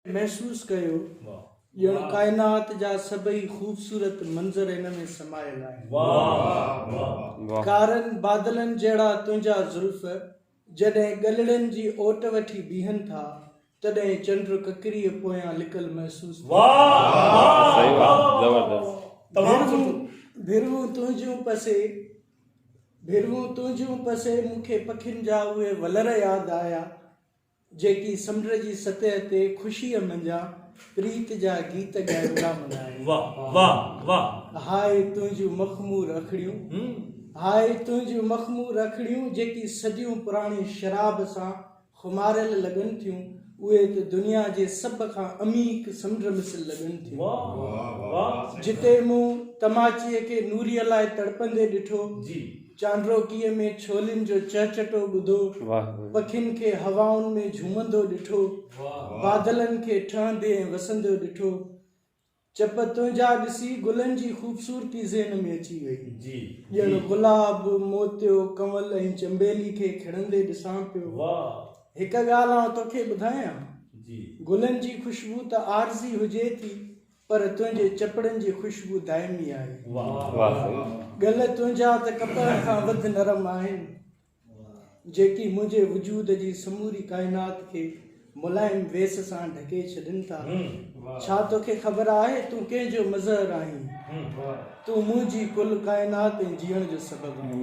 महसूस कयो ॼण कायनात जा सभई खूबसूरत मंज़र इन में समायल आहिनि। कारनि बादलनि जहिड़ा तुंहिंजा ज़ुल्फ़ जॾहिं ॻलड़नि जी ओट वठी बीहनि था तॾहिं चंड ककरीअ पोयां लिकल महसूस भिरवूं तुंहिंजूं पसे मूंखे पखियुनि जा उहे वलर यादि आया जेकी समुंड जी सतह ते ख़ुशीअ मंझां प्रीत जा गीत ॻाए पिया मल्हाइनि। हाय तुंहिंजूं मख़मूर अखिड़ियूं जेकी सदियूं पुराणी शराब सां खुमारियल लॻनि थियूं उहे त दुनिया जे सभ खां अमीक समुंड मिसल लॻनि थियूं। जिते मूं तमाचीअ खे नूरीअ लाइ तड़पंदे ॾिठो, चांड्रोकीअ में छोलिन जो चहचटो ॿुधो, पखियुनि खे हवाउनि में झूमंदो ॾिठो, बादलनि खे ठहंदे ऐं वसंदो ॾिठो, चप तुंहिंजा ॾिसी गुलनि जी ख़ूबसूरती ज़हन में अची वई। ॼण गुलाब, मोतियो, कंवल ऐं चंबेली खे खिड़ंदे ॾिसां पियो। हिकु ॻाल्हि आउं तोखे ॿुधायां, गुलनि जी ख़ुशबू त आरज़ी हुजे थी पर तुंहिंजे चपड़नि जी ख़ुशबू दाइमी आहे। गल तुंहिंजा त कपड़ खां वधि नरम आहिनि जेकी मुंहिंजे वजूद जी समूरी काइनात खे मुलायम वेस सां ढके छॾनि था। छा तोखे ख़बर आहे तूं कंहिंजो मज़हर आहीं? तूं मुंहिंजी कुल काइनात ऐं जीअण जो सबबु आहीं।